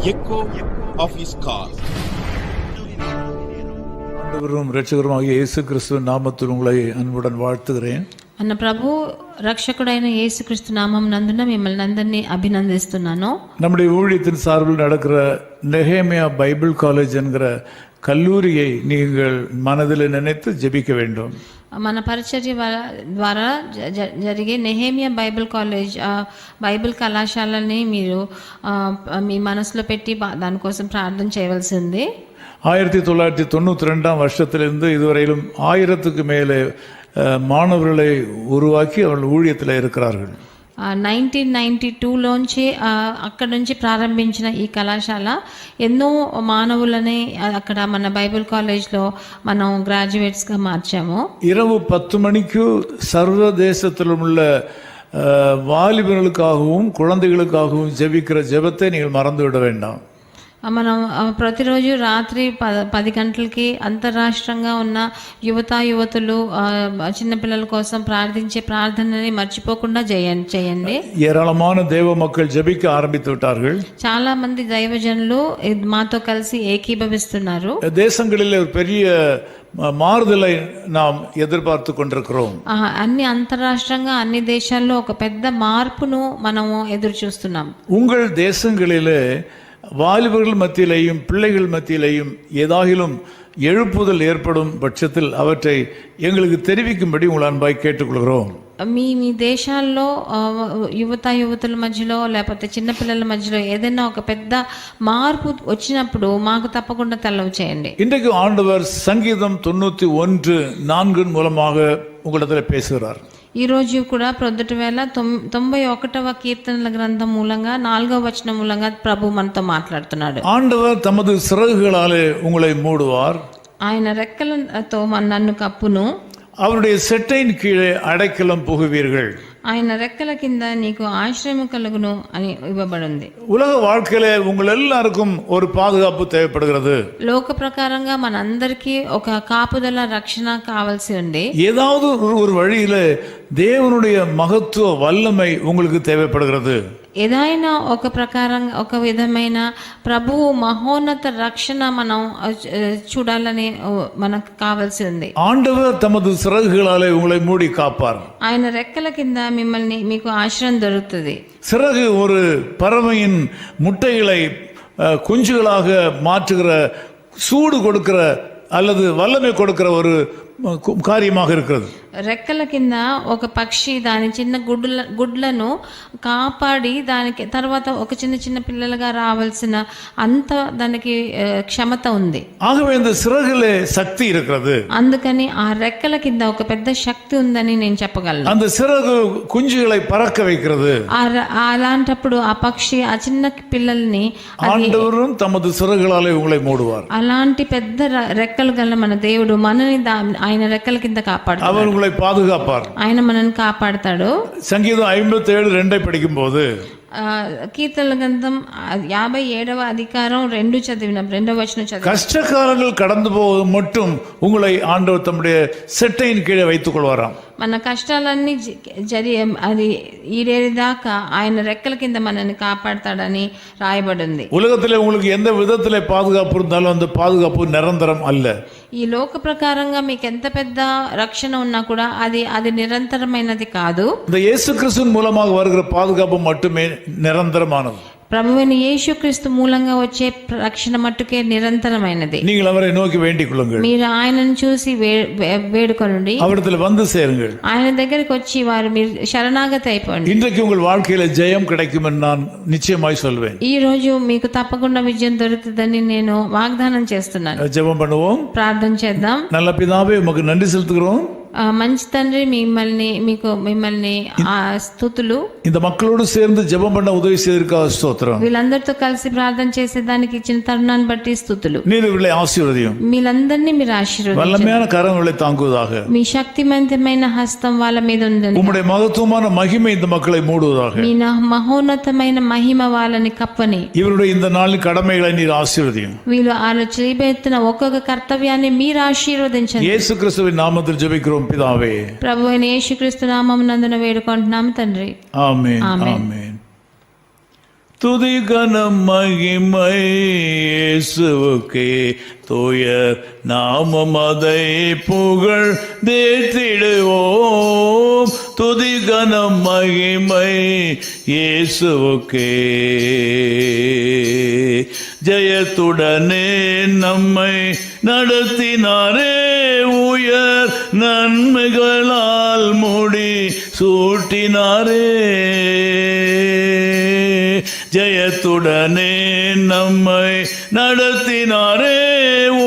echo of his call. ஆண்டவரும் இரட்சகருமாகிய இயேசு கிறிஸ்துவின் நாமத்தில் உங்களை அன்புடன் வாழ்த்துகிறேன். మన ప్రభు రక్షకుడైన యేసుక్రీస్తు నామం నందున మిమ్మల్ని అందరినీ అభినందిస్తున్నాను. நம்முடைய ஊழியத்தின் சார்பில் நடக்கிற நெகேமியா பைபிள் காலேஜ் என்கிற கல்லூரியை நீங்கள் மனதில் நினைத்து ஜெபிக்க வேண்டும். మన పరిచర్య ద్వారా జరిగే నెహేమియా బైబిల్ కాలేజ్ బైబిల్ కళాశాలని మీరు మీ మనసులో పెట్టి దానికోసం ప్రార్థన చేయవలసి ఉంది. 1992 வருஷத்திலிருந்து இதுவரையிலும் 1000க்கு மேலே மாணவர்களை உருவாக்கி அவர்கள் ஊழியத்தில் இருக்கிறார்கள். 1992లోంచి అక్కడ నుంచి ప్రారంభించిన ఈ కళాశాల ఎన్నో మానవులని అక్కడ మన బైబిల్ కాలేజ్లో మనం గ్రాడ్యుయేట్స్గా మార్చాము. இரவு 10 மணிக்கு சர்வதேசத்தில் உள்ள வாலிபர்களுக்காகவும் குழந்தைகளுக்காகவும் ஜெபிக்கிற ஜெபத்தை நீங்கள் மறந்துவிட வேண்டாம். మనం ప్రతిరోజు రాత్రి 10 గంటలకి అంతర్రాష్ట్రంగా ఉన్న యువతులు చిన్నపిల్లల కోసం ప్రార్థించే ప్రార్థనని మర్చిపోకుండా చేయండి. ஏராளமான தேவ மக்கள் ஜெபிக்க ஆரம்பித்து விட்டார்கள். చాలా మంది దైవజనులు మాతో కలిసి ఏకీభవిస్తున్నారు. தேசங்களில் ஒரு பெரிய மாறுதலை நாம் எதிர்பார்த்து கொண்டிருக்கிறோம். అన్ని అంతర్రాష్ట్రంగా అన్ని దేశాల్లో ఒక పెద్ద మార్పును మనము ఎదురు చూస్తున్నాం. உங்கள் தேசங்களிலே வாலிபர்கள் மத்தியிலேயும் பிள்ளைகள் மத்தியிலேயும் ஏதாகிலும் எழுப்புதல் ஏற்படும் பட்சத்தில் அவற்றை எங்களுக்கு தெரிவிக்கும்படி உங்கள் அன்பாய் கேட்டுக்கொள்கிறோம். మీ దేశాల్లో యువతుల మధ్యలో లేకపోతే చిన్నపిల్లల మధ్యలో ఏదైనా ఒక పెద్ద మార్పు వచ్చినప్పుడు మాకు తప్పకుండా తెలవ చేయండి. இன்றைக்கு ஆண்டவர் சங்கீதம் 91:4 மூலமாக உங்களிடத்தில் பேசுகிறார். ఈ రోజు కూడా ప్రొద్దుట వేళ 91వ కీర్తనల గ్రంథం మూలంగా 4వ వచనం మూలంగా ప్రభు మనతో మాట్లాడుతున్నాడు. ஆண்டவர் தமது சிறகுகளாலே உங்களை மூடுவார், ఆయన రెక్కలతో నన్ను కప్పును, அவருடைய செட்டையின் கீழே அடைக்கலம் புகுவீர்கள், ఆయన రెక్కల కింద నీకు ఆశ్రయం కలుగును అని ఇవ్వబడింది. உலக வாழ்க்கையிலே உங்கள் எல்லாருக்கும் ஒரு பாதுகாப்பு தேவைப்படுகிறது. లోక ప్రకారంగా మనందరికీ ఒక కాపుదల రక్షణ కావాల్సి ఉంది. ஏதாவது ஒரு வழியில தேவனுடைய மகத்துவ வல்லமை உங்களுக்கு தேவைப்படுகிறது. ఏదైనా ఒక ప్రకారం ఒక విధమైన ప్రభువు మహోన్నత రక్షణ మనం చూడాలని మనకు కావాల్సి ఉంది. ஆண்டவர் தமது சிறகுகளாலே உங்களை மூடி காப்பார். ఆయన రెక్కల కింద మిమ్మల్ని మీకు ఆశ్రయం దొరుకుతుంది. சிறகு ஒரு பறவையின் முட்டைகளை குஞ்சுகளாக மாற்றுகிற, சூடு கொடுக்கிற அல்லது வல்லமை கொடுக்கிற ஒரு காரியமாக இருக்கிறது. రెక్కల కింద ఒక పక్షి దాని చిన్న గుడ్లను కాపాడి దానికి తర్వాత ఒక చిన్న పిల్లలుగా రావాల్సిన అంత దానికి క్షమత ఉంది. ஆகவே இந்த சிறகுலே சக்தி இருக்கிறது. అందుకని ఆ రెక్కల కింద ఒక పెద్ద శక్తి ఉందని నేను చెప్పగలను. அந்த சிறகு குஞ்சுகளை பறக்க வைக்கிறது. అలాంటప్పుడు ఆ పక్షి ఆ చిన్న పిల్లల్ని ஆண்டவரும் தமது சிறகுகளாலே உங்களை மூடுவார். అలాంటి పెద్ద రెక్కలు గల మన దేవుడు మనని ఆయన రెక్కల కింద కాపాడుతాడు. அவர் உங்களை பாதுகாப்பார். ఆయన మనల్ని కాపాడతాడు. சங்கீதம் 57:2 படிக்கும்போது కీర్తనల గ్రంథం 57వ అధికారం 2 వచనం చదివి, கஷ்டகாலங்கள் கடந்து போவது மட்டும் உங்களை ஆண்டவர் தம்முடைய செட்டையின் கீழே வைத்துக் கொள்வாராம். మన కష్టాలన్నీ అది ఈడేదాకా ఆయన రెక్కల కింద మనల్ని కాపాడతాడని రాయబడింది. உலகத்திலே உங்களுக்கு எந்த விதத்திலே பாதுகாப்பு இருந்தாலும் அந்த பாதுகாப்பு நிரந்தரம் அல்ல. ఈ లోక ప్రకారంగా మీకు ఎంత పెద్ద రక్షణ ఉన్నా కూడా అది నిరంతరమైనది కాదు. இந்த இயேசு கிறிஸ்துவின் மூலமாக வருகிற பாதுகாப்பு மட்டுமே நிரந்தரமானது. ప్రభువైన యేసుక్రీస్తు మూలంగా వచ్చే రక్షణ మట్టుకే నిరంతరమైనది. நீங்கள் அவரை நோக்கி வேண்டிக் கொள்ளுங்கள். మీరు ఆయనను చూసి వేడుకొనండి, அவரிடத்தில் வந்து சேருங்கள். ఆయన దగ్గరికి వచ్చి మీరు శరణాగతి అయిపోండి. இன்றைக்கு உங்கள் வாழ்க்கையில ஜெயம் கிடைக்கும் என்று நான் நிச்சயமாய் சொல்வேன். ఈ రోజు మీకు తప్పకుండా విజయం దొరుకుతుందని నేను వాగ్దానం చేస్తున్నాను. ஜெபம் பண்ணுவோம், ప్రార్థన చేద్దాం. நல்ல பிதாவே உமக்கு நன்றி செலுத்துகிறோம். మంచి తండ్రి, మిమ్మల్ని స్తుతులు. இந்த மக்களோடு சேர்ந்து ஜெபம் பண்ண உதவி செய்திருக்க ஸ்தோத்திரம். వీళ్ళందరితో కలిసి ప్రార్థన చేసేదానికి ఇచ్చిన తరుణాన్ని బట్టి స్తుతులు. நீர் இவர்களை ஆசீர்வதியும், మీరందరినీ మీరు ఆశీర్వదించండి. வல்லமையான கரங்களை தாங்குவதாக, మీ శక్తివంతమైన హస్తం వాళ్ళ మీద ఉండండి. உம்முடைய மகத்துவமான மகிமை இந்த மக்களை மூடுவதாக, మీ మహోన్నతమైన మహిమ వాళ్ళని కప్పని. இவருடைய இந்த நாளின் கடமைகளை நீர் ஆசீர்வதியும். వీళ్ళు చేయబోతున్న ఒక్కొక్క కర్తవ్యాన్ని మీరు ఆశీర్వదించండి. இயேசு கிறிஸ்துவின் நாமத்தில் ஜெபிக்கிறோம் பிதாவே. ప్రభువైన యేసుక్రీస్తు నామమునందున వేడుకుంటున్నాము తండ్రి. ஆமென். ஆமென். ஆமென். துதி கனம் மகிமை இயேசுவுக்கே, தூயர் நாமம் அதை புகழ் தேற்றிடுவோம். துதி கனம் மகிமை இயேசுவுக்கே. ஜெயத்துடனே நம்மை நடத்தினாரே, உயர் நன்மைகளால் முடி சூட்டினாரே. ஜெயத்துடனே நம்மை நடத்தினாரே,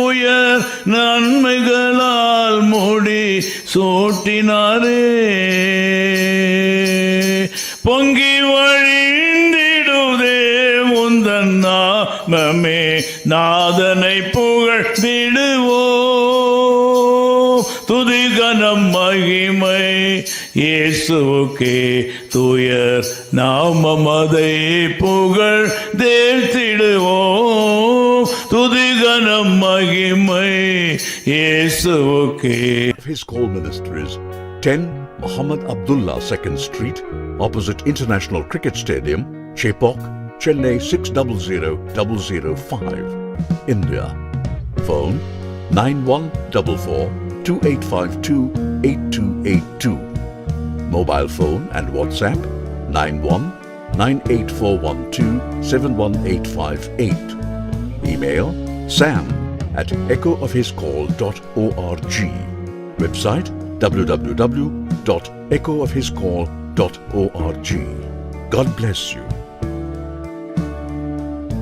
உயர் நன்மைகளால் முடி சூட்டினாரே. பொங்கி வழிந்திடுதே உந்தன் நாமமே, நாதனை புகழ்ந்திடுவோம். துதி கனம் மகிமை இயேசுவுக்கே, தூயர் நாமம் அதை புகழ் தேற்றிடுவோம். துதி கனம் மகிமை இயேசுவுக்கே. His call ministries 10 Muhammad Abdullah 2nd Street, opposite International Cricket Stadium, Chepauk, Chennai 600005, India. Phone 914428528282. Mobile phone and WhatsApp 919841271858. Email sam@echoofhiscall.org. Website www.echoofhiscall.org. God bless you.